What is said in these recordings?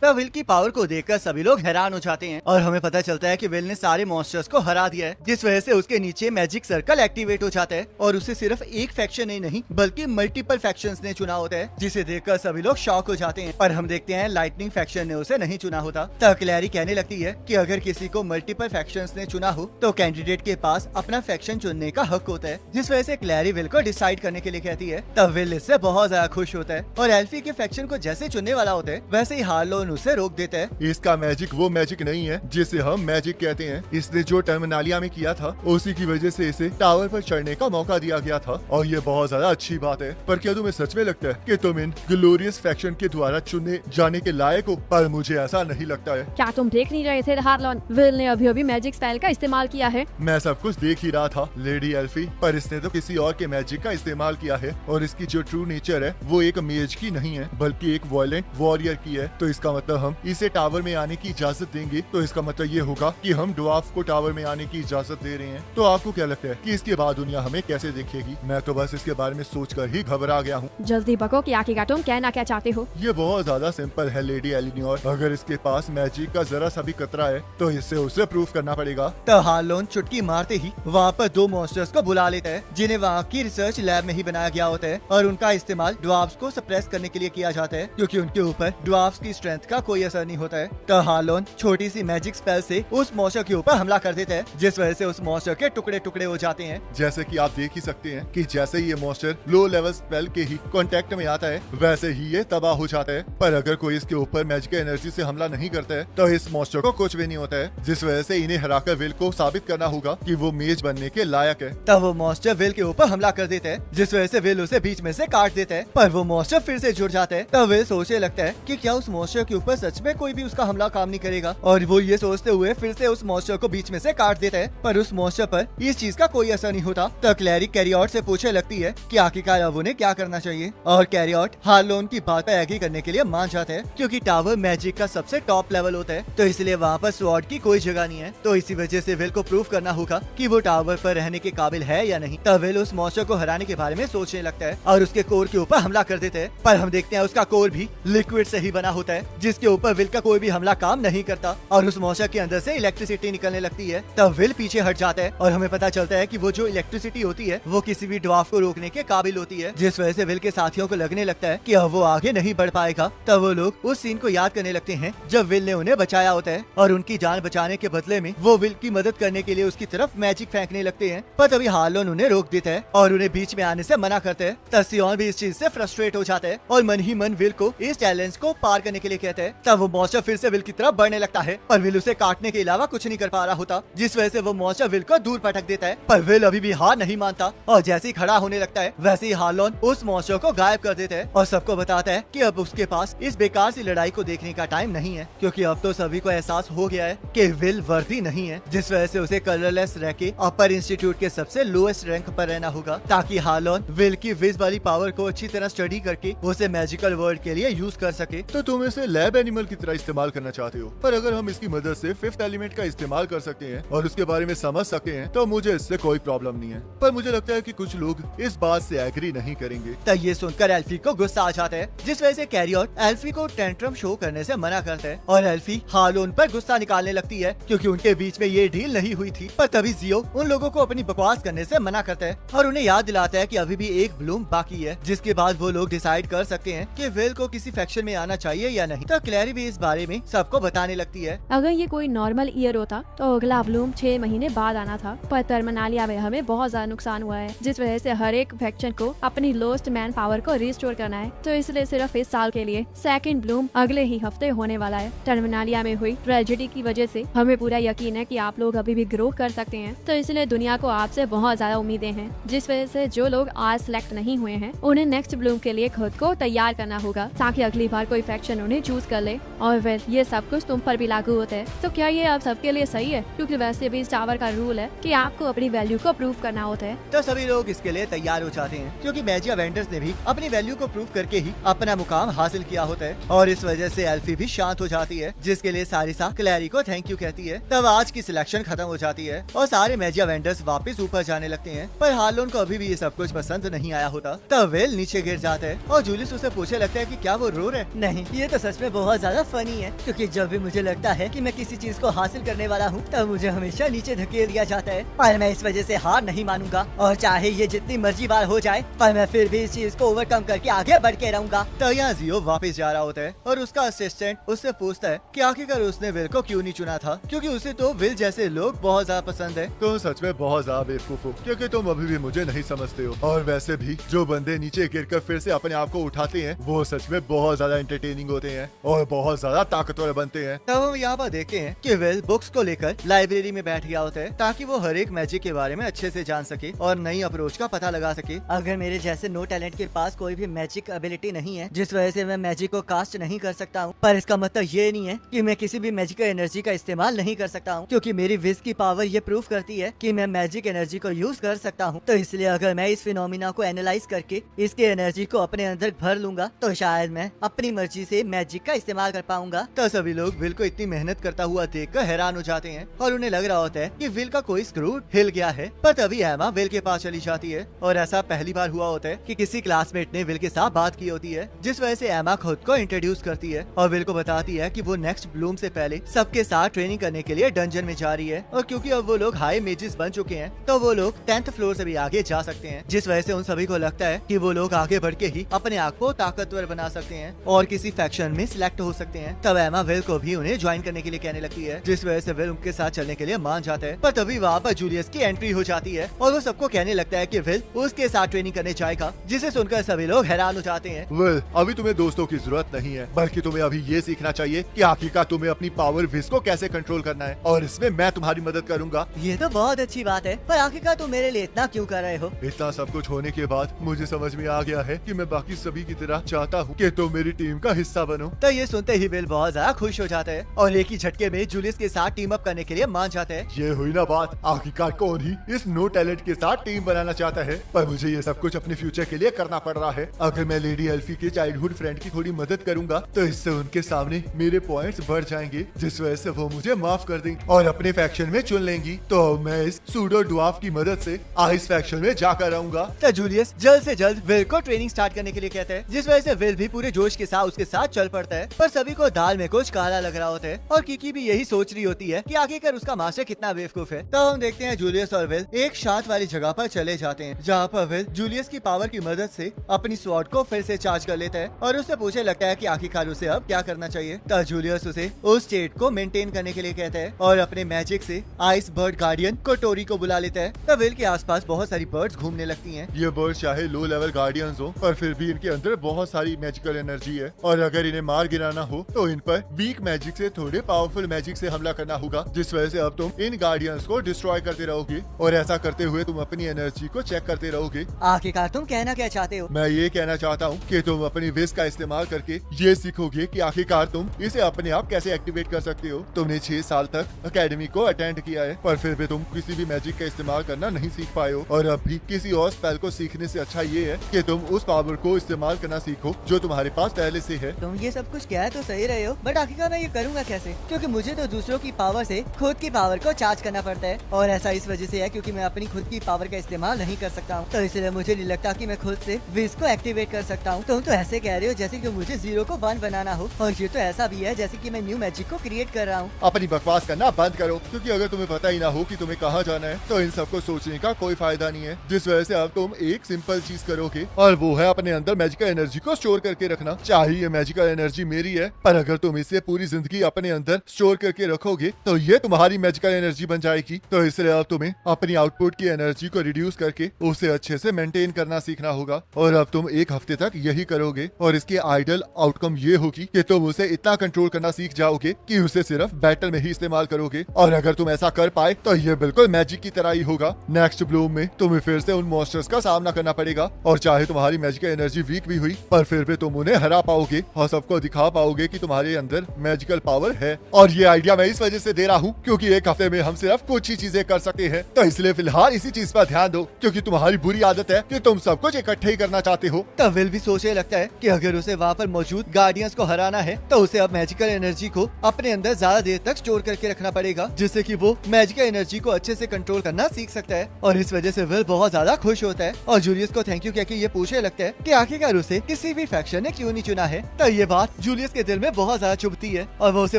तब विल की पावर को देखकर सभी लोग हैरान हो जाते हैं और हमें पता चलता है कि विल ने सारे मॉन्स्टर्स को हरा दिया है, जिस वजह से उसके नीचे मैजिक सर्कल एक्टिवेट हो जाता है और उसे सिर्फ एक फैक्शन ही नहीं बल्कि मल्टीपल फैक्शंस ने चुना होता है, जिसे देखकर सभी लोग शॉक हो जाते हैं। पर हम देखते हैं लाइटनिंग फैक्शन ने उसे नहीं चुना होता। तब क्लैरी कहने लगती है कि अगर किसी को मल्टीपल फैक्शंस ने चुना हो तो कैंडिडेट के पास अपना फैक्शन चुनने का हक होता है, जिस वजह से क्लैरी विल को डिसाइड करने के लिए कहती है। तब विल इससे बहुत ज्यादा खुश होता है और एल्फी के फैक्शन को जैसे चुनने वाला होता है वैसे ही हार्लोन उसे रोक देता है। इसका मैजिक वो मैजिक नहीं है जिसे हम मैजिक कहते हैं। इसने जो टर्मिनालिया में किया था उसी की वजह से इसे टावर पर चढ़ने का मौका दिया गया था और ये बहुत ज्यादा अच्छी बात है। पर क्या तुम्हें सच में लगता है कि तुम इन ग्लोरियस फैक्शन के द्वारा चुने जाने के लायक हो? पर मुझे ऐसा नहीं लगता है। क्या तुम देख नहीं रहे थे हार्लोन, विल ने अभी अभी मैजिक स्पेल का इस्तेमाल किया है। मैं सब कुछ देख ही रहा था लेडी एल्फी, पर इसने तो किसी और के मैजिक का इस्तेमाल किया है और इसकी जो ट्रू नेचर है वो एक मेज की नहीं है बल्कि एक वायलेंट वॉरियर की है। तो इसका मतलब हम इसे टावर में आने की इजाजत देंगे तो इसका मतलब ये होगा कि हम ड्वार्फ को टावर में आने की इजाजत दे रहे हैं। तो आपको क्या लगता है कि इसके बाद दुनिया हमें कैसे देखेगी? मैं तो बस इसके बारे में सोचकर ही घबरा गया हूँ। जल्दी बको कि आखिरकार तुम कहना क्या चाहते हो? ये बहुत ज्यादा सिंपल है लेडी एलिनोर, अगर इसके पास मैजिक का जरा सा भी खतरा है तो इससे उसे प्रूफ करना पड़ेगा। तो हार्लोन चुटकी मारते ही वहाँ पर दो मॉन्स्टर्स को बुला लेता है जिन्हें वहाँ की रिसर्च लैब में ही बनाया गया होता है और उनका इस्तेमाल ड्वार्फ्स को सप्रेस करने के लिए किया जाता है क्योंकि उनके ऊपर ड्वार्फ्स की स्ट्रेंथ का कोई असर नहीं होता है। तो हार्लोन छोटी सी मैजिक स्पेल से उस मॉन्स्टर के ऊपर हमला कर देता है, जिस वजह से उस मॉन्स्टर के टुकड़े टुकड़े हो जाते हैं। जैसे कि आप देख ही सकते हैं कि जैसे ही ये मॉन्स्टर लो लेवल स्पेल के ही कांटेक्ट में आता है वैसे ही ये तबाह हो जाता है। पर अगर कोई इसके ऊपर मैजिकल एनर्जी से हमला नहीं करता है तो इस मॉन्स्टर को कुछ भी नहीं होता है, जिस वजह से इन्हें हराकर विल को साबित करना होगा कि वो मेज बनने के लायक है। तब वो मॉन्स्टर विल के ऊपर हमला कर देता है, जिस वजह से विल उसे बीच में से काट देता है। पर वो मॉन्स्टर फिर से जुड़ जाता है। तब विल सोचने लगता है कि क्या उस मॉन्स्टर के ऊपर सच में कोई भी उसका हमला काम नहीं करेगा और वो ये सोचते हुए फिर से उस मॉन्स्टर को बीच में से काट देता है। पर उस मॉन्स्टर पर इस चीज का कोई असर नहीं होता। तब क्लैरी कैरियट से पूछने लगती है कि आखिरकार अब उन्हें क्या करना चाहिए और कैरियट हार्लोन की बात पर एग्री करने के लिए मान जाता है क्योंकि टावर मैजिक का सबसे टॉप लेवल होता है तो इसलिए वहाँ पर स्वॉर्ड की कोई जगह नहीं है। तो इसी वजह से विल को प्रूफ करना होगा कि वो टावर पर रहने के काबिल है या नहीं। तब विल उस मॉन्स्टर को हराने के बारे में सोचने लगता है और उसके कोर के ऊपर हमला कर देते हैं। पर हम देखते हैं उसका कोर भी लिक्विड से ही बना होता है, जिसके ऊपर विल का कोई भी हमला काम नहीं करता और उस मॉन्स्टर के अंदर से इलेक्ट्रिसिटी निकलने लगती है। तब विल पीछे हट जाता है और हमें पता चलता है कि वो जो इलेक्ट्रिसिटी होती है वो किसी भी ड्वार्फ को रोकने के काबिल होती है, जिस वजह से विल के साथियों को लगने लगता है कि अब वो आगे नहीं बढ़ पाएगा। तब वो लोग उस सीन को याद करने लगते हैं जब विल ने उन्हें बचाया होता है और उनकी जान बचाने के बदले में वो विल की मदद करने के लिए उसकी तरफ मैजिक फेंकने लगते हैं। पर तभी हार्लोन उन्हें रोक देता है और उन्हें बीच में आने से मना करता है। तब सियोन भी इस चीज से फ्रस्ट्रेट हो जाता है और मन ही मन विल को इस चैलेंज को पार करने के लिए कहता है। तब वो मॉन्स्टर फिर से विल की तरफ बढ़ने लगता है पर विल उसे काटने के अलावा कुछ नहीं कर पा रहा होता, जिस वजह से वो मॉन्स्टर विल को दूर पटक देता है। पर विल अभी भी हार नहीं मानता और जैसे ही खड़ा होने लगता है वैसे ही हार्लोन उस मॉन्स्टर को गायब कर देता है और सबको बताता है कि अब उसके पास इस बेकार सी लड़ाई को देखने का टाइम नहीं है क्योंकि अब तो सभी को एहसास हो गया है कि विल वर्दी नहीं है, जिस वजह से उसे कलरलेस रह के अपर इंस्टीट्यूट के सबसे लोएस्ट रैंक पर रहना होगा ताकि हार्लोन विल की विज वाली पावर को अच्छी तरह स्टडी करके उसे मैजिकल वर्ल्ड के लिए यूज कर सके। तो तुम इसे लैब एनिमल की तरह इस्तेमाल करना चाहते हो, पर अगर हम इसकी मदद से फिफ्थ एलिमेंट का इस्तेमाल कर सकते हैं और उसके बारे में समझ सकते हैं तो मुझे इससे कोई प्रॉब्लम नहीं है। पर मुझे लगता है कि कुछ लोग इस बात से एग्री नहीं करेंगे। तब ये सुनकर एल्फी को गुस्सा आ जाता है, जिस वजह से कैरियट एल्फी को टेंट्रम शो करने से मना करता है और एल्फी हार्लोन पर गुस्सा निकालने लगती है क्योंकि उनके बीच में ये डील नहीं हुई थी। पर तभी जियो उन लोगों को अपनी बकवास करने से मना करता है और उन्हें याद दिलाता है कि अभी भी एक ब्लूम बाकी है, जिसके बाद वो लोग डिसाइड कर सकते हैं कि विल को किसी फैक्शन में आना चाहिए या नहीं। तो क्लैरी भी इस बारे में सबको बताने लगती है। अगर ये कोई नॉर्मल ईयर होता तो अगला ब्लूम 6 महीने बाद आना था, पर टर्मिनालिया में हमें बहुत ज्यादा नुकसान हुआ है, जिस वजह से हर एक फैक्शन को अपनी लोस्ट मैन पावर को रिस्टोर करना है। तो इसलिए सिर्फ इस साल के लिए सेकंड ब्लूम अगले ही हफ्ते होने वाला है। टर्मिनालिया में हुई ट्रेजेडी की वजह से हमें पूरा यकीन है कि आप लोग अभी भी ग्रो कर सकते हैं, तो इसलिए दुनिया को आपसे बहुत ज्यादा उम्मीदें हैं, जिस वजह से जो लोग आज सिलेक्ट नहीं हुए हैं उन्हें नेक्स्ट ब्लूम के लिए खुद को तैयार करना होगा ताकि अगली बार कोई फैक्शन उन्हें चूज कर ले। और फिर ये सब कुछ तुम पर भी लागू होता है। तो क्या ये आप सबके लिए सही है? क्योंकि वैसे भी इस टावर का रूल है कि आपको अपनी वैल्यू को प्रूव करना होता है। तो सभी लोग इसके लिए तैयार हो जाते हैं क्योंकि मैजिक अवेंजर्स ने भी अपनी वैल्यू को प्रूव करके ही अपना मुकाम हासिल किया होता है और इस वजह से एल्फी भी शांत हो जाती है, जिसके लिए सारिसा क्लैरी को थैंक यू कहती है। तब आज की सिलेक्शन खत्म हो जाती है और सारे मैजिक अवेंजर्स वापस ऊपर जाने लगते हैं। पर हार्लोन को अभी भी ये सब कुछ पसंद नहीं आया होता। तब विल नीचे गिर जाता है और जूलियस उसे पूछने लगता है कि क्या वो रो रहा है? नहीं, ये तो सच में में बहुत ज्यादा फनी है, क्योंकि जब भी मुझे लगता है कि मैं किसी चीज को हासिल करने वाला हूँ तब मुझे हमेशा नीचे धकेल दिया जाता है। पर मैं इस वजह से हार नहीं मानूंगा और चाहे ये जितनी मर्जी बार हो जाए पर मैं फिर भी इस चीज को ओवरकम करके आगे बढ़ के रहूंगा। तो यहाँ जियो वापस जा रहा होता है और उसका असिस्टेंट उससे पूछता है कि आखिरकार उसने विल को क्यों नहीं चुना था, क्योंकि उसे तो विल जैसे लोग बहुत ज्यादा पसंद है। तुम सच में बहुत ज्यादा बेवकूफ हो, क्योंकि तुम अभी भी मुझे नहीं समझते हो। और वैसे भी जो बंदे नीचे गिरकर फिर से अपने आप को उठाते हैं वो सच में बहुत ज्यादा एंटरटेनिंग होते हैं और बहुत ज्यादा ताकतवर बनते हैं। तब हम यहाँ पर देखते हैं कि विल बुक्स को लेकर लाइब्रेरी में बैठ गया होता है ताकि वो हर एक मैजिक के बारे में अच्छे से जान सके और नई अप्रोच का पता लगा सके। अगर मेरे जैसे नो टैलेंट के पास कोई भी मैजिक एबिलिटी नहीं है जिस वजह से मैं मैजिक को कास्ट नहीं कर सकता हूँ, पर इसका मतलब ये नहीं है कि मैं किसी भी मैजिकल एनर्जी का इस्तेमाल नहीं कर सकता हूँ, क्योंकि मेरी विज की पावर ये प्रूफ करती है कि मैं मैजिक एनर्जी को यूज कर सकता हूँ। तो इसलिए अगर मैं इस फिनोमिना को एनालाइज करके इसके एनर्जी को अपने अंदर भर लूंगा तो शायद मैं अपनी मर्जी से मैजिक का इस्तेमाल कर पाऊंगा। तो सभी लोग विल को इतनी मेहनत करता हुआ देखकर हैरान हो जाते हैं और उन्हें लग रहा होता है कि विल का कोई स्क्रू हिल गया है। पर तभी एमा विल के पास चली जाती है और ऐसा पहली बार हुआ होता है कि किसी क्लासमेट ने विल के साथ बात की होती है, जिस वजह से एमा खुद को इंट्रोड्यूस करती है और विल को बताती है कि वो नेक्स्ट ब्लूम से पहले सबके साथ ट्रेनिंग करने के लिए डंजन में जा रही है और क्योंकि अब वो लोग हाई मेजेस बन चुके हैं तो वो लोग 10th फ्लोर से भी आगे जा सकते हैं, जिस वजह से उन सभी को लगता है कि वो लोग आगे बढ़ के ही अपने आप को ताकतवर बना सकते हैं और किसी फैक्शन में सिलेक्ट हो सकते हैं। तब एमा विल को भी उन्हें ज्वाइन करने के लिए कहने लगती है, जिस वजह से विल उनके साथ चलने के लिए मान जाता है। पर तभी वहाँ पर जूलियस की एंट्री हो जाती है और वो सबको कहने लगता है कि विल उसके साथ ट्रेनिंग करने जाएगा, जिसे सुनकर सभी लोग हैरान हो जाते हैं। विल, अभी तुम्हें दोस्तों की जरूरत नहीं है, बल्कि तुम्हें अभी ये सीखना चाहिए कि आखिरकार तुम्हें अपनी पावर विज को कैसे कंट्रोल करना है और इसमें मैं तुम्हारी मदद करूंगा। ये तो बहुत अच्छी बात है, पर आखिरकार तुम मेरे लिए इतना क्यों कर रहे हो? इतना सब कुछ होने के बाद मुझे समझ में आ गया है कि मैं बाकी सभी की तरह चाहता हूँ कि तुम मेरी टीम का हिस्सा बनो। तो ये सुनते ही विल बहुत ज्यादा खुश हो जाता है और एक ही झटके में जूलियस के साथ टीम अप करने के लिए मान जाता है। ये हुई ना बात, आखिरकार कौन ही इस नो टैलेंट के साथ टीम बनाना चाहता है, पर मुझे ये सब कुछ अपने फ्यूचर के लिए करना पड़ रहा है। अगर मैं लेडी एल्फी के चाइल्डहुड फ्रेंड की थोड़ी मदद करूंगा तो इससे उनके सामने मेरे पॉइंट्स बढ़ जाएंगे, जिस वजह से वो मुझे माफ कर देंगे और अपने फैक्शन में चुन लेंगी। तो मैं इस सूडो ड्वार्फ की मदद से आइस फैक्शन में जाकर रहूंगा। तो जूलियस जल्द से जल्द विल को ट्रेनिंग स्टार्ट करने के लिए कहता है, जिस वजह से विल भी पूरे जोश के साथ उसके साथ चल पड़ता है। पर सभी को दाल में कुछ काला लग रहा होता है और किकी भी यही सोच रही होती है कि आखिरकार उसका मास्टर कितना बेवकूफ है। तो हम देखते हैं जूलियस और विल एक शांत वाली जगह पर चले जाते हैं, जहाँ पर विल जूलियस की पावर की मदद से अपनी स्वॉर्ड को फिर से चार्ज कर लेता है और उससे पूछने लगता है कि आखिरकार उसे अब क्या करना चाहिए। तो जूलियस उसे उस स्टेट को मेंटेन करने के लिए कहता है और अपने मैजिक से आइस बर्ड गार्डियन कोटोरी को बुला लेता है। तो विल के आसपास बहुत सारी बर्ड्स घूमने लगती हैं। ये बर्ड चाहे लो लेवल गार्डियंस हो, पर फिर भी इनके अंदर बहुत सारी मैजिकल एनर्जी है और अगर इन्हें मार गिराना हो तो इन पर वीक मैजिक से थोड़े पावरफुल मैजिक से हमला करना होगा, जिस वजह से अब तुम इन गार्डियंस को डिस्ट्रॉय करते रहोगे और ऐसा करते हुए तुम अपनी एनर्जी को चेक करते रहोगे। आखिरकार तुम कहना क्या चाहते हो? मैं ये कहना चाहता हूँ कि तुम अपनी विज का इस्तेमाल करके ये सीखोगे कि आखिरकार तुम इसे अपने आप कैसे एक्टिवेट कर सकते हो। तुमने 6 साल तक एकेडमी को अटेंड किया है, पर फिर भी तुम किसी भी मैजिक का इस्तेमाल करना नहीं सीख पाए हो और अब भी किसी और स्पेल को सीखने से अच्छा ये है कि तुम उस पावर को इस्तेमाल करना सीखो जो तुम्हारे पास पहले से है। तुम ये सब कुछ कह तो सही रहे हो, बट आखिरकार मैं ये करूँगा कैसे? क्योंकि मुझे तो दूसरों की पावर से खुद की पावर को चार्ज करना पड़ता है और ऐसा इस वजह से है क्योंकि मैं अपनी खुद की पावर का इस्तेमाल नहीं कर सकता हूँ। तो इसलिए मुझे नहीं लगता कि मैं खुद से विज को एक्टिवेट कर सकता हूँ। तुम तो ऐसे कह रहे हो जैसे कि मुझे 0 को 1 बनाना हो और ये तो ऐसा भी है जैसे कि मैं न्यू मैजिक को क्रिएट कर रहा हूँ। अपनी बकवास करना बंद करो, क्योंकि अगर तुम्हें पता ही ना हो कि तुम्हें कहाँ जाना है तो इन सबको सोचने का कोई फायदा नहीं है, जिस वजह से अब तुम एक सिंपल चीज करोगे और वो है अपने अंदर मैजिकल एनर्जी को स्टोर करके रखना। चाहे ये मैजिकल एनर्जी मेरी है, पर अगर तुम इसे पूरी जिंदगी अपने अंदर स्टोर करके रखोगे तो ये तुम्हारी मैजिकल एनर्जी बन जाएगी। तो इसलिए अब तुम्हें अपनी आउटपुट की एनर्जी को रिड्यूस करके उसे अच्छे से मेंटेन करना सीखना होगा और अब तुम 1 हफ्ते तक यही करोगे और इसकी आइडल आउटकम ये होगी कि तुम उसे इतना कंट्रोल करना सीख जाओगे कि उसे सिर्फ बैटल में ही इस्तेमाल करोगे और अगर तुम ऐसा कर पाए तो ये बिल्कुल मैजिक की तरह ही होगा। नेक्स्ट ब्लूम में तुम्हें फिर से उन मॉन्स्टर्स का सामना करना पड़ेगा और चाहे तुम्हारी मैजिकल एनर्जी वीक भी हुई पर फिर भी तुम उन्हें हरा पाओगे और सबको दिखा पाओगे कि तुम्हारे अंदर मैजिकल पावर है। और ये आइडिया मैं इस वजह से दे रहा हूँ क्योंकि 1 हफ्ते में हम सिर्फ कुछ ही चीजें कर सकते हैं, तो इसलिए फिलहाल इसी चीज पर ध्यान दो क्योंकि तुम्हारी बुरी आदत है कि तुम सब कुछ इकट्ठे ही करना चाहते हो। तब विल भी सोचने लगता है कि अगर उसे वहाँ पर मौजूद गार्डियंस को हराना है तो उसे अब मैजिकल एनर्जी को अपने अंदर ज्यादा देर तक स्टोर करके रखना पड़ेगा, जिससे कि वो मैजिकल एनर्जी को अच्छे से कंट्रोल करना सीख सकता है। और इस वजह से विल बहुत ज्यादा खुश होता है और जूलियस को थैंक यू कहकर ये पूछने लगता है कि आखिरकार उसे किसी भी फैक्शन ने क्यों नहीं चुना है। तो ये बात जूलियस के दिल में बहुत ज्यादा चुभती है और वो उसे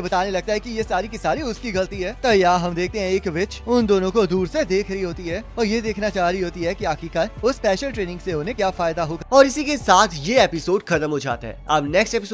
बताने लगता है कि ये सारी की सारी उसकी गलती है। तो यहाँ हम देखते हैं एक विच उन दोनों को दूर से देख रही होती है और ये देखना चाह रही होती है कि आखिरकार उस स्पेशल ट्रेनिंग से उन्हें क्या फायदा होगा। और इसी के साथ ये एपिसोड खत्म हो जाता है। अब नेक्स्ट एपिसोड